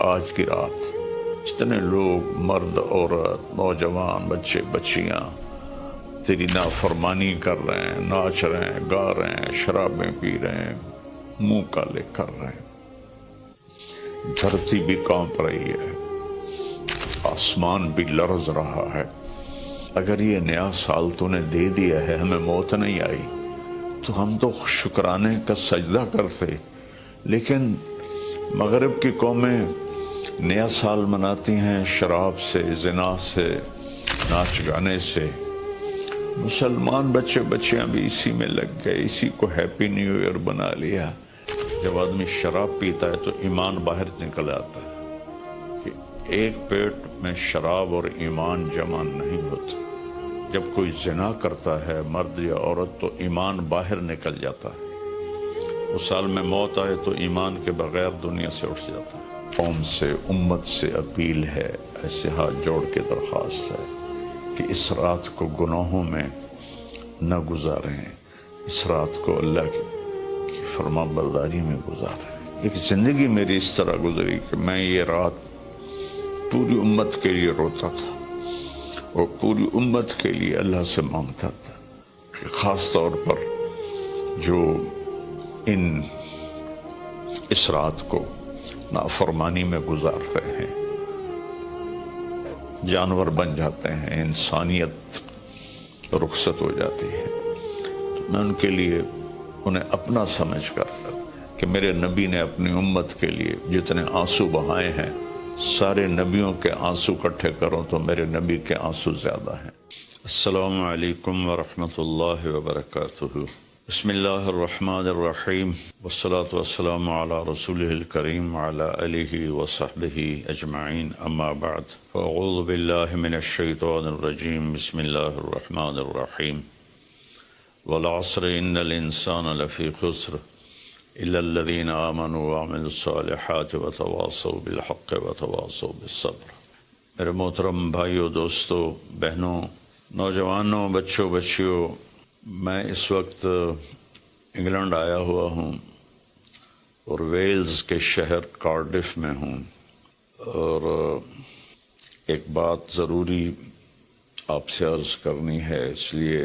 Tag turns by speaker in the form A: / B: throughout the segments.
A: آج کی رات جتنے لوگ مرد عورت نوجوان بچے بچیاں تیری نافرمانی کر رہے ہیں، ناچ رہے ہیں، گا رہے ہیں، شرابیں پی رہے ہیں، منہ کالے کر رہے ہیں، دھرتی بھی کانپ رہی ہے، آسمان بھی لرز رہا ہے۔ اگر یہ نیا سال تو نے دے دیا ہے، ہمیں موت نہیں آئی تو ہم تو شکرانے کا سجدہ کرتے، لیکن مغرب کی قومیں نیا سال مناتی ہیں شراب سے، زنا سے، ناچ گانے سے۔ مسلمان بچے بچیاں بھی اسی میں لگ گئے، اسی کو ہیپی نیو ایئر بنا لیا۔ جب آدمی شراب پیتا ہے تو ایمان باہر نکل آتا ہے کہ ایک پیٹ میں شراب اور ایمان جمع نہیں ہوتا۔ جب کوئی زنا کرتا ہے مرد یا عورت تو ایمان باہر نکل جاتا ہے۔ اس سال میں موت آئے تو ایمان کے بغیر دنیا سے اٹھ جاتا ہے۔ قوم سے، امت سے اپیل ہے، ایسے ہاتھ جوڑ کے درخواست ہے کہ اس رات کو گناہوں میں نہ گزاریں، اس رات کو اللہ کی فرما برداری میں گزاریں۔ ایک زندگی میری اس طرح گزری کہ میں یہ رات پوری امت کے لیے روتا تھا اور پوری امت کے لیے اللہ سے مانگتا تھا، خاص طور پر جو اس رات کو نافرمانی میں گزارتے ہیں، جانور بن جاتے ہیں، انسانیت رخصت ہو جاتی ہے۔ تو میں ان کے لیے انہیں اپنا سمجھ کر کہ میرے نبی نے اپنی امت کے لیے جتنے آنسو بہائے ہیں، سارے نبیوں کے آنسو اکٹھے کروں تو میرے نبی کے آنسو زیادہ ہیں۔ السلام علیکم ورحمۃ اللہ وبرکاتہ۔ بسم اللہ الرحمن الرحیم، والصلاة والسلام علی رسولہ الکریم وعلی آلہ وصحبہ اجمعین، اما بعد فاعوذ باللہ من الشیطان الرجیم، بسم اللہ الرحمن الرحیم۔ والعصر ان الانسان لفی خسر الا الذین آمنوا وعملوا الصالحات وتواصوا بالحق وتواصوا بالصبر۔ میرے محترم بھائیوں، دوستوں، بہنوں، نوجوانوں، بچوں، بچیوں، میں اس وقت انگلینڈ آیا ہوا ہوں اور ویلز کے شہر کارڈف میں ہوں، اور ایک بات ضروری آپ سے عرض کرنی ہے، اس لیے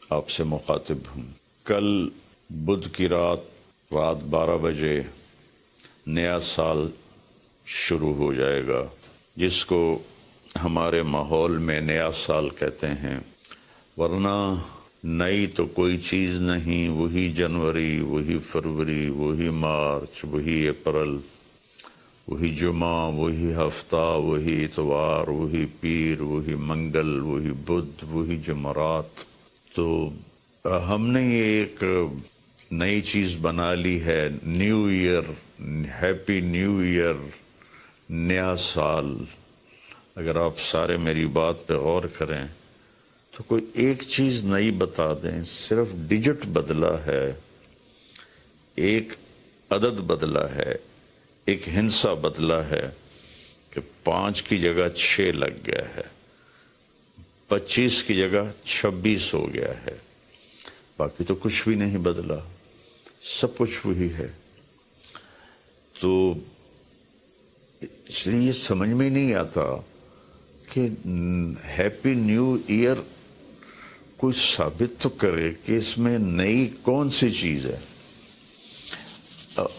A: آپ سے مخاطب ہوں۔ کل بدھ کی رات 12 بجے نیا سال شروع ہو جائے گا، جس کو ہمارے ماحول میں نیا سال کہتے ہیں، ورنہ نئی تو کوئی چیز نہیں، وہی جنوری، وہی فروری، وہی مارچ، وہی اپریل، وہی جمعہ، وہی ہفتہ، وہی اتوار، وہی پیر، وہی منگل، وہی بدھ، وہی جمعرات۔ تو ہم نے یہ ایک نئی چیز بنا لی ہے، new year, happy new year, نیا سال۔ اگر آپ سارے میری بات پہ غور کریں تو کوئی ایک چیز نئی بتا دیں، صرف ڈیجٹ بدلا ہے، ایک عدد بدلا ہے، ایک ہندسہ بدلا ہے کہ 5 کی جگہ 6 لگ گیا ہے، 25 کی جگہ 26 ہو گیا ہے، باقی تو کچھ بھی نہیں بدلا، سب کچھ وہی ہے۔ تو اس لیے یہ سمجھ میں نہیں آتا کہ ہیپی نیو ایئر کوئی ثابت تو کرے کہ اس میں نئی کون سی چیز ہے۔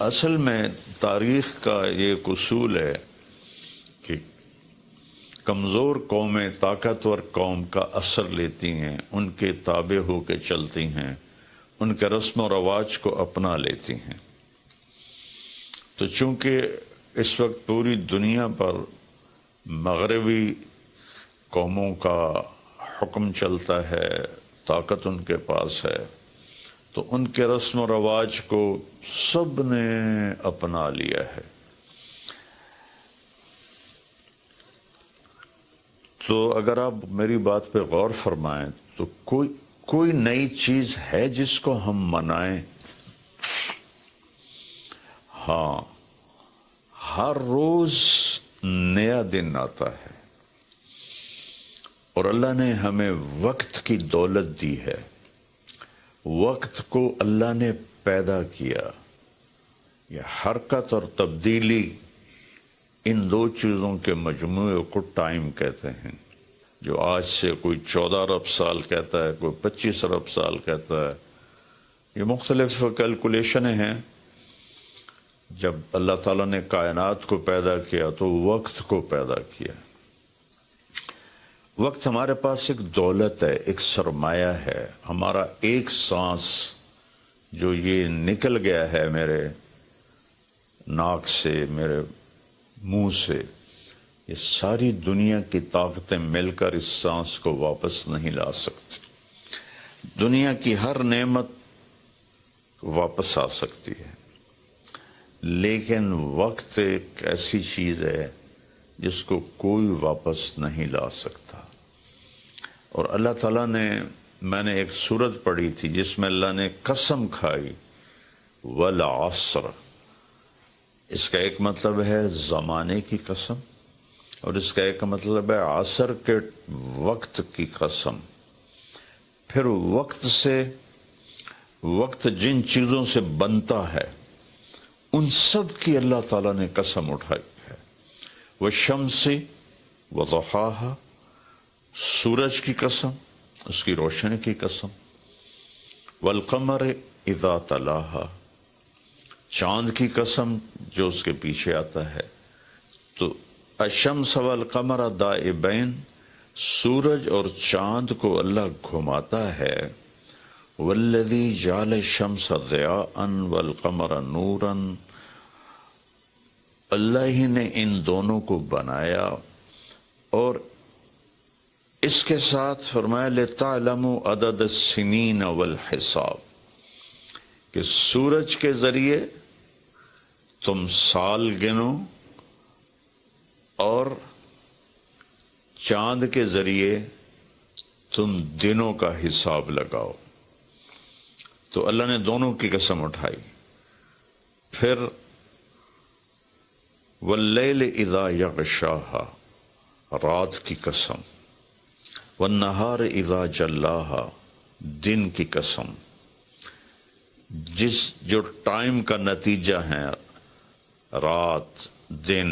A: اصل میں تاریخ کا یہ ایک اصول ہے کہ کمزور قومیں طاقتور قوم کا اثر لیتی ہیں، ان کے تابع ہو کے چلتی ہیں، ان کے رسم و رواج کو اپنا لیتی ہیں۔ تو چونکہ اس وقت پوری دنیا پر مغربی قوموں کا حکم چلتا ہے، طاقت ان کے پاس ہے، تو ان کے رسم و رواج کو سب نے اپنا لیا ہے۔ تو اگر آپ میری بات پہ غور فرمائیں تو کوئی نئی چیز ہے جس کو ہم منائیں؟ ہاں، ہر روز نیا دن آتا ہے، اور اللہ نے ہمیں وقت کی دولت دی ہے، وقت کو اللہ نے پیدا کیا۔ یہ حرکت اور تبدیلی ان دو چیزوں کے مجموعے کو ٹائم کہتے ہیں. جو آج سے کوئی 14 ارب سال کہتا ہے، کوئی 25 ارب سال کہتا ہے، یہ مختلف کیلکولیشنیں ہیں. جب اللہ تعالیٰ نے کائنات کو پیدا کیا تو وقت کو پیدا کیا. وقت ہمارے پاس ایک دولت ہے، ایک سرمایہ ہے. ہمارا ایک سانس جو یہ نکل گیا ہے میرے ناک سے، میرے منہ سے، یہ ساری دنیا کی طاقتیں مل کر اس سانس کو واپس نہیں لا سکتی. دنیا کی ہر نعمت واپس آ سکتی ہے، لیکن وقت ایک ایسی چیز ہے جس کو کوئی واپس نہیں لا سکتا. اور اللہ تعالیٰ نے، میں نے ایک سورت پڑھی تھی جس میں اللہ نے قسم کھائی، والعصر. اس کا ایک مطلب ہے زمانے کی قسم، اور اس کا ایک مطلب ہے عصر کے وقت کی قسم. پھر وقت جن چیزوں سے بنتا ہے ان سب کی اللہ تعالیٰ نے قسم اٹھائی ہے. والشمس وضحاها، سورج کی قسم، اس کی روشنی کی قسم. والقمر اذا تلاها، چاند کی قسم جو اس کے پیچھے آتا ہے. تو الشمس والقمر دائبین، سورج اور چاند کو اللہ گھماتا ہے. والذی جعل الشمس ضیاء والقمر نورا، اللہ ہی نے ان دونوں کو بنایا. اور اس کے ساتھ فرمایا لِتَعْلَمُوا عَدَدَ السِّنِينَ وَالْحِسَابِ، کہ سورج کے ذریعے تم سال گنو اور چاند کے ذریعے تم دنوں کا حساب لگاؤ. تو اللہ نے دونوں کی قسم اٹھائی. پھر واللیل اذا یغشاہا، رات کی قسم. والنہار اذا جلاہا، دن کی قسم. جو ٹائم کا نتیجہ ہے، رات، دن،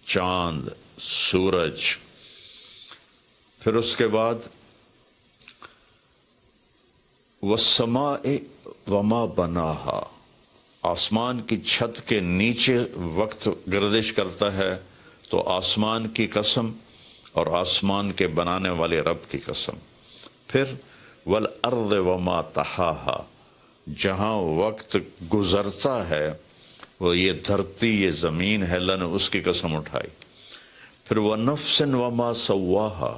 A: چاند، سورج. پھر اس کے بعد والسماء وما بناہا، آسمان کی چھت کے نیچے وقت گردش کرتا ہے تو آسمان کی قسم اور آسمان کے بنانے والے رب کی قسم. پھر والارض وما طحاہا، جہاں وقت گزرتا ہے وہ یہ دھرتی، یہ زمین ہے، اللہ نے اس کی قسم اٹھائی. پھر وَنَفْسٍ وَمَا سَوَّاهَا،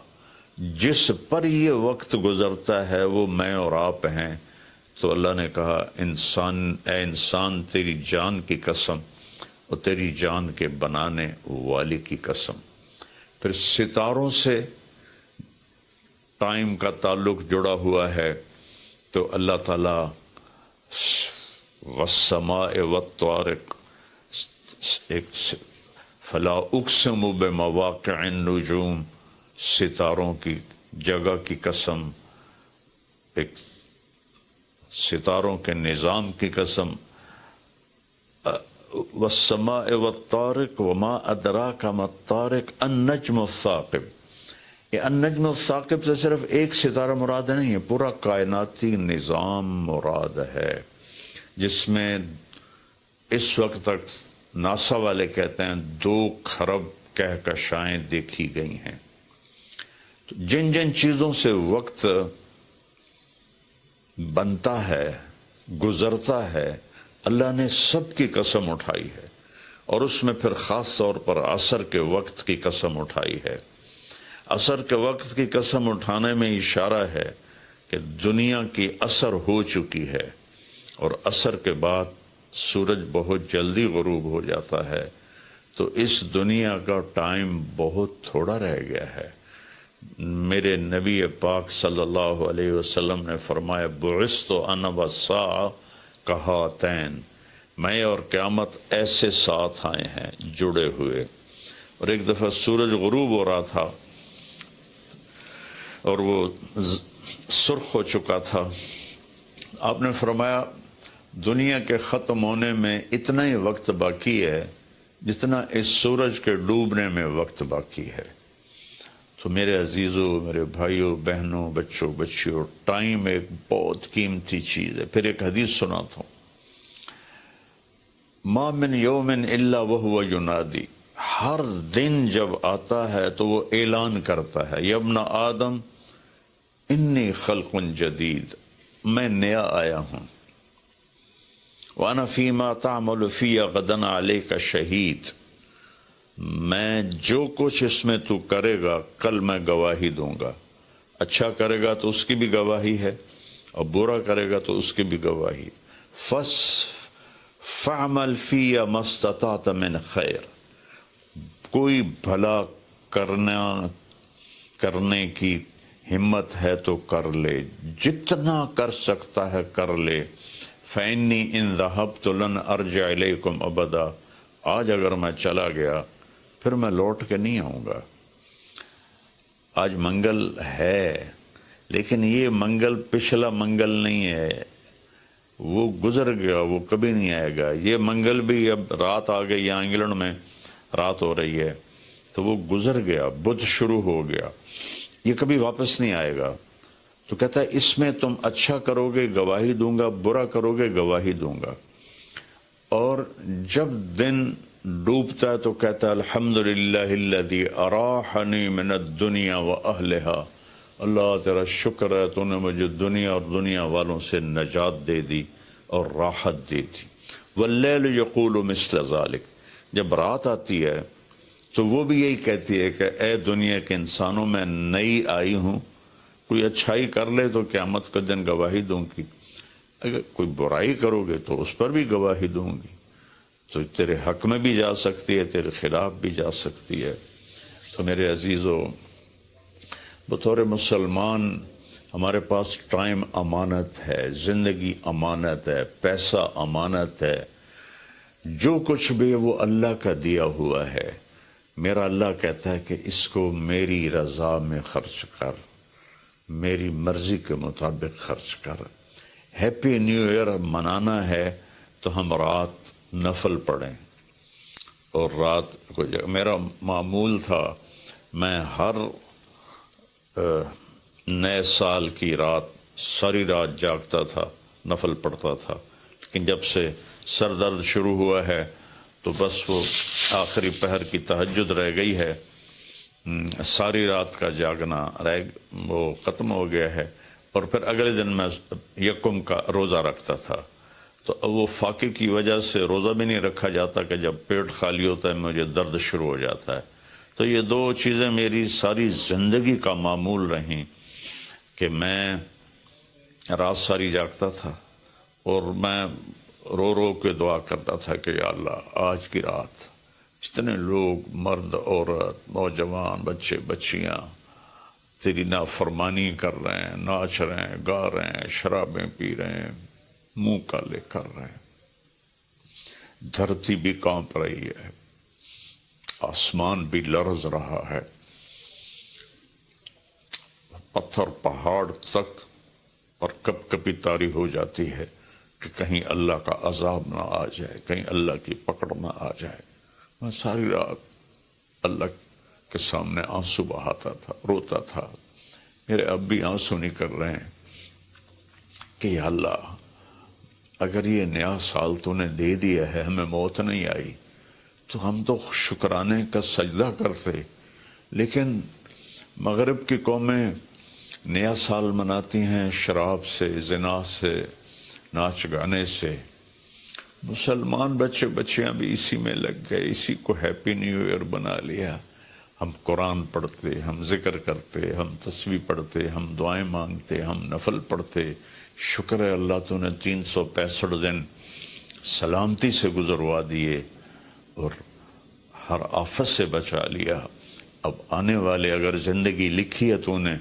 A: جس پر یہ وقت گزرتا ہے وہ میں اور آپ ہیں. تو اللہ نے کہا اے انسان تیری جان کی قسم اور تیری جان کے بنانے والی کی قسم. پھر ستاروں سے ٹائم کا تعلق جڑا ہوا ہے. تو اللہ تعالیٰ والسماء والطارق، فلا اقسم بمواقع النجوم، ستاروں کی جگہ کی قسم، ایک ستاروں کے نظام کی قسم. والسماء والطارق وما ادراک ما الطارق النجم الثاقب. یہ النجم الثاقب سے صرف ایک ستارہ مراد نہیں ہے، پورا کائناتی نظام مراد ہے، جس میں اس وقت تک ناسا والے کہتے ہیں 2 کھرب کہکشائیں دیکھی گئی ہیں. تو جن جن چیزوں سے وقت بنتا ہے، گزرتا ہے، اللہ نے سب کی قسم اٹھائی ہے. اور اس میں پھر خاص طور پر عصر کے وقت کی قسم اٹھائی ہے. عصر کے وقت کی قسم اٹھانے میں اشارہ ہے کہ دنیا کی عصر ہو چکی ہے، اور عصر کے بعد سورج بہت جلدی غروب ہو جاتا ہے. تو اس دنیا کا ٹائم بہت تھوڑا رہ گیا ہے. میرے نبی پاک صلی اللہ علیہ وسلم نے فرمایا بعثت انا والساعہ کہاتین، میں اور قیامت ایسے ساتھ آئے ہیں جڑے ہوئے. اور ایک دفعہ سورج غروب ہو رہا تھا اور وہ سرخ ہو چکا تھا. آپ نے فرمایا دنیا کے ختم ہونے میں اتنا ہی وقت باقی ہے جتنا اس سورج کے ڈوبنے میں وقت باقی ہے. تو میرے عزیزوں، میرے بھائیوں، بہنوں، بچوں، بچیوں، ٹائم ایک بہت قیمتی چیز ہے. پھر ایک حدیث سناتا ہوں. ما من یوم الا وهو ینادی، ہر دن جب آتا ہے تو وہ اعلان کرتا ہے، یا ابن آدم انی خلق جدید، میں نیا آیا ہوں. وَأَنَا فِي مَا تَعْمَلُ فِي غَدًا عَلَيْكَ شہید، میں جو کچھ اس میں تو کرے گا کل میں گواہی دوں گا. اچھا کرے گا تو اس کی بھی گواہی ہے، اور برا کرے گا تو اس کی بھی گواہی. فَعْمَلْ فِيَ مَا اسْتَطَعْتَ مِنْ خَيْرٍ، کوئی بھلا کرنے کی ہمت ہے تو کر لے، جتنا کر سکتا ہے کر لے. فَإِنِّي إِن ذَهَبْتُ لَنْ أَرْجِعَ إِلَيْكُمْ أَبَدًا، آج اگر میں چلا گیا پھر میں لوٹ کے نہیں آؤں گا. آج منگل ہے، لیکن یہ منگل پچھلا منگل نہیں ہے، وہ گزر گیا، وہ کبھی نہیں آئے گا. یہ منگل بھی اب رات آ گئی، یہاں انگلینڈ میں رات ہو رہی ہے، تو وہ گزر گیا، بدھ شروع ہو گیا، یہ کبھی واپس نہیں آئے گا. تو کہتا ہے اس میں تم اچھا کرو گے گواہی دوں گا، برا کرو گے گواہی دوں گا. اور جب دن ڈوبتا ہے تو کہتا ہے الحمدللہ الذی اراحنی من الدنیا واہلہا، اللہ تیرا شکر ہے تو نے مجھے دنیا اور دنیا والوں سے نجات دے دی اور راحت دے دی. واللیل یقول مثل ذلک، جب رات آتی ہے تو وہ بھی یہی کہتی ہے کہ اے دنیا کے انسانوں، میں نئی آئی ہوں، کوئی اچھائی کر لے تو قیامت کا دن گواہی دوں گی، اگر کوئی برائی کرو گے تو اس پر بھی گواہی دوں گی. تو تیرے حق میں بھی جا سکتی ہے، تیرے خلاف بھی جا سکتی ہے. تو میرے عزیزو، بطور مسلمان ہمارے پاس ٹائم امانت ہے، زندگی امانت ہے، پیسہ امانت ہے، جو کچھ بھی ہے وہ اللہ کا دیا ہوا ہے. میرا اللہ کہتا ہے کہ اس کو میری رضا میں خرچ کر، میری مرضی کے مطابق خرچ کر. ہیپی نیو ایئر منانا ہے تو ہم رات نفل پڑھیں. اور رات کو میرا معمول تھا، میں ہر نئے سال کی رات ساری رات جاگتا تھا، نفل پڑھتا تھا. لیکن جب سے سر درد شروع ہوا ہے تو بس وہ آخری پہر کی تہجد رہ گئی ہے، ساری رات کا جاگنا وہ ختم ہو گیا ہے. اور پھر اگلے دن میں یکم کا روزہ رکھتا تھا، تو وہ فاقے کی وجہ سے روزہ بھی نہیں رکھا جاتا کہ جب پیٹ خالی ہوتا ہے مجھے درد شروع ہو جاتا ہے. تو یہ دو چیزیں میری ساری زندگی کا معمول رہیں کہ میں رات ساری جاگتا تھا اور میں رو رو کے دعا کرتا تھا کہ یا اللہ آج کی رات جتنے لوگ، مرد، عورت، نوجوان، بچے بچیاں تیری نافرمانی کر رہے ہیں، ناچ رہے ہیں، گا رہے ہیں، شرابیں پی رہے ہیں، منہ کالے کر رہے ہیں، دھرتی بھی کانپ رہی ہے، آسمان بھی لرز رہا ہے، پتھر پہاڑ تک اور کپ کپی طاری ہو جاتی ہے کہ کہیں اللہ کا عذاب نہ آ جائے، کہیں اللہ کی پکڑ نہ آ جائے. میں ساری رات اللہ کے سامنے آنسو بہاتا تھا، روتا تھا. میرے اب بھی آنسو نکل رہے ہیں کہ یا اللہ اگر یہ نیا سال تو نے دے دیا ہے، ہمیں موت نہیں آئی، تو ہم تو شکرانے کا سجدہ کرتے. لیکن مغرب کی قومیں نیا سال مناتی ہیں شراب سے، زنا سے، ناچ گانے سے. مسلمان بچے بچیاں بھی اسی میں لگ گئے، اسی کو ہیپی نیو ایئر بنا لیا. ہم قرآن پڑھتے، ہم ذکر کرتے، ہم تسبیح پڑھتے، ہم دعائیں مانگتے، ہم نفل پڑھتے. شکر ہے اللہ تو نے 365 دن سلامتی سے گزروا دیے اور ہر آفت سے بچا لیا. اب آنے والے اگر زندگی لکھی ہے تو نے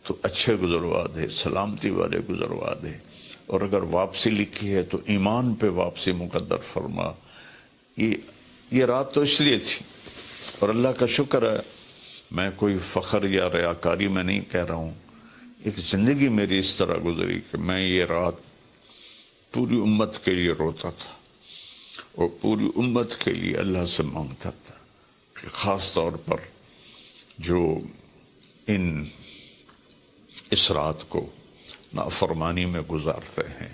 A: تو اچھے گزروا دے، سلامتی والے گزروا دے. اور اگر واپسی لکھی ہے تو ایمان پہ واپسی مقدر فرما. یہ رات تو اس لیے تھی، اور اللہ کا شکر ہے میں کوئی فخر یا ریاکاری میں نہیں کہہ رہا ہوں. ایک زندگی میری اس طرح گزری کہ میں یہ رات پوری امت کے لیے روتا تھا. اور پوری امت کے لیے اللہ سے مانگتا تھا کہ خاص طور پر جو اس رات کو نافرمانی میں گزارتے ہیں،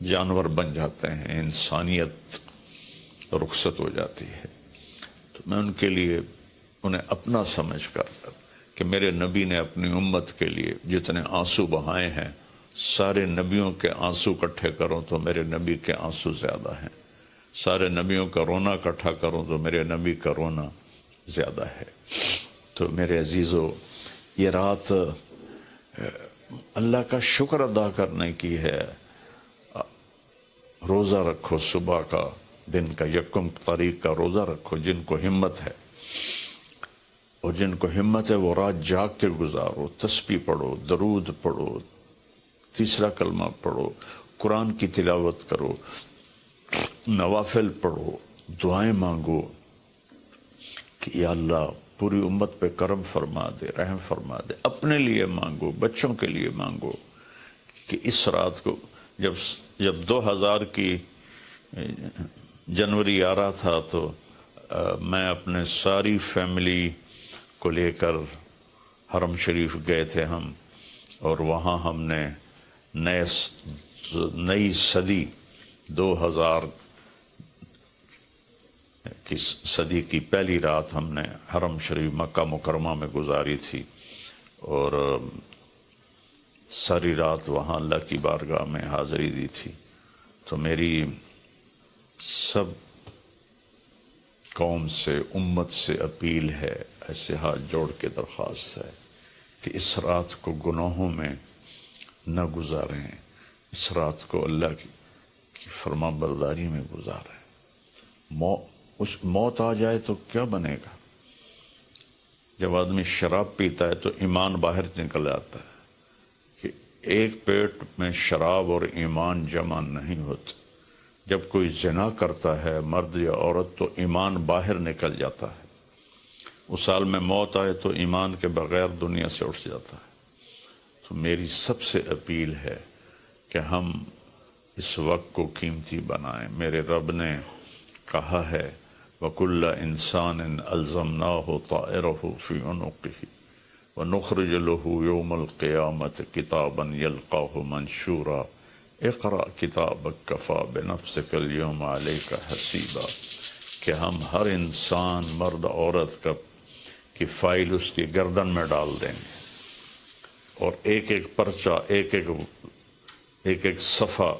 A: جانور بن جاتے ہیں، انسانیت رخصت ہو جاتی ہے، تو میں ان کے لیے انہیں اپنا سمجھ کر کہ میرے نبی نے اپنی امت کے لیے جتنے آنسو بہائے ہیں، سارے نبیوں کے آنسو اکٹھے کروں تو میرے نبی کے آنسو زیادہ ہیں، سارے نبیوں کا رونا اکٹھا کروں تو میرے نبی کا رونا زیادہ ہے۔ تو میرے عزیزو، یہ رات اللہ کا شکر ادا کرنے کی ہے۔ روزہ رکھو، صبح کا دن کا یکم تاریخ کا روزہ رکھو جن کو ہمت ہے، اور جن کو ہمت ہے وہ رات جاگ کے گزارو، تسبیح پڑھو، درود پڑھو، تیسرا کلمہ پڑھو، قرآن کی تلاوت کرو، نوافل پڑھو، دعائیں مانگو کہ یا اللہ پوری امت پہ کرم فرما دے، رحم فرما دے۔ اپنے لیے مانگو، بچوں کے لیے مانگو کہ اس رات کو جب 2000 کی جنوری آ رہا تھا تو میں اپنے ساری فیملی کو لے کر حرم شریف گئے تھے ہم، اور وہاں ہم نے نئی صدی 2000 کی صدی کی پہلی رات ہم نے حرم شریف مکہ مکرمہ میں گزاری تھی، اور ساری رات وہاں اللہ کی بارگاہ میں حاضری دی تھی۔ تو میری سب قوم سے، امت سے اپیل ہے، ایسے ہاتھ جوڑ کے درخواست ہے کہ اس رات کو گناہوں میں نہ گزاریں، اس رات کو اللہ کی فرما برداری میں گزاریں۔ موت آ جائے تو کیا بنے گا؟ جب آدمی شراب پیتا ہے تو ایمان باہر نکل جاتا ہے کہ ایک پیٹ میں شراب اور ایمان جمع نہیں ہوتے۔ جب کوئی زنا کرتا ہے مرد یا عورت تو ایمان باہر نکل جاتا ہے، اس حال میں موت آئے تو ایمان کے بغیر دنیا سے اٹھ جاتا ہے۔ تو میری سب سے اپیل ہے کہ ہم اس وقت کو قیمتی بنائیں۔ میرے رب نے کہا ہے وَكُلَّ إِنسَانٍ أَلْزَمْنَاهُ طَائِرَهُ فِي عُنُقِهِ وَنُخْرِجُ لَهُ يَوْمَ الْقِيَامَةِ كِتَابًا يَلْقَاهُ مَنْشُورًا اقرأ كِتَابَكَ كَفَى بِنَفْسِكَ الْيَوْمَ عَلَيْكَ حَسِيبًا، کہ ہم ہر انسان مرد عورت کی فائل اس کی گردن میں ڈال دیں گے، اور ایک ایک پرچہ، ایک ایک صفحہ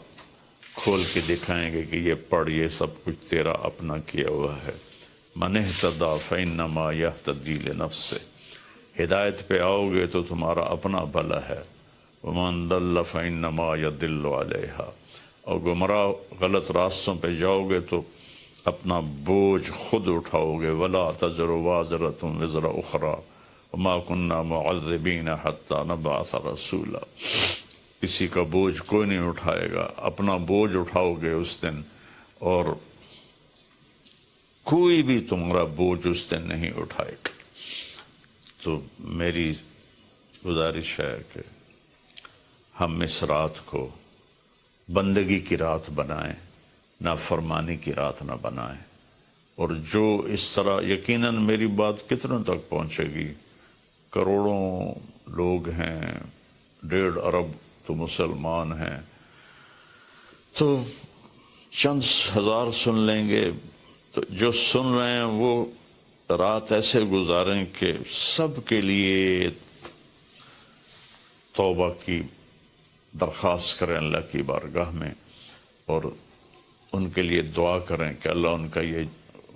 A: کھول کے دکھائیں گے کہ یہ پڑھ، یہ سب کچھ تیرا اپنا کیا ہوا ہے۔ مَنِ اهْتَدَىٰ فَإِنَّمَا يَهْتَدِي لِنَفْسِهِ، ہدایت پہ آؤ گے تو تمہارا اپنا بھلا ہے، وَمَنْ ضَلَّ فَإِنَّمَا يَضِلُّ عَلَيْهَا، اور گمراہ غلط راستوں پہ جاؤ گے تو اپنا بوجھ خود اٹھاؤ گے۔ وَلَا تَزِرُ وَازِرَةٌ وِزْرَ أُخْرَىٰ وَمَا كُنَّا مُعَذِّبِينَ حَتَّىٰ نَبْعَثَ رَسُولًا، کسی کا بوجھ کوئی نہیں اٹھائے گا، اپنا بوجھ اٹھاؤ گے اس دن، اور کوئی بھی تمہارا بوجھ اس دن نہیں اٹھائے گا۔ تو میری گزارش ہے کہ ہم اس رات کو بندگی کی رات بنائیں، نافرمانی کی رات نہ بنائیں، اور جو اس طرح، یقیناً میری بات کتنوں تک پہنچے گی، کروڑوں لوگ ہیں، 1.5 ارب تو مسلمان ہیں، تو چند ہزار سن لیں گے، تو جو سن رہے ہیں وہ رات ایسے گزاریں کہ سب کے لیے توبہ کی درخواست کریں اللہ کی بارگاہ میں، اور ان کے لیے دعا کریں کہ اللہ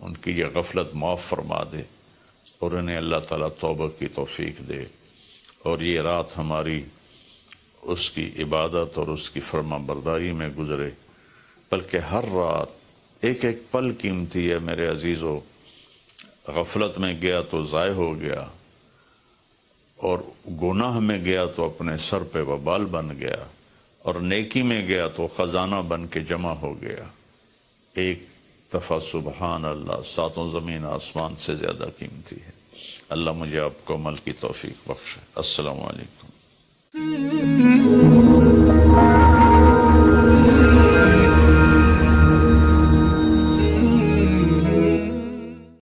A: ان کی یہ غفلت معاف فرما دے، اور انہیں اللہ تعالیٰ توبہ کی توفیق دے، اور یہ رات ہماری اس کی عبادت اور اس کی فرما برداری میں گزرے۔ بلکہ ہر رات ایک ایک پل قیمتی ہے میرے عزیزو۔ غفلت میں گیا تو ضائع ہو گیا، اور گناہ میں گیا تو اپنے سر پہ وبال بن گیا، اور نیکی میں گیا تو خزانہ بن کے جمع ہو گیا۔ ایک دفعہ سبحان اللہ 7 زمین آسمان سے زیادہ قیمتی ہے۔ اللہ مجھے آپ کو عمل کی توفیق بخشے۔ السلام علیکم۔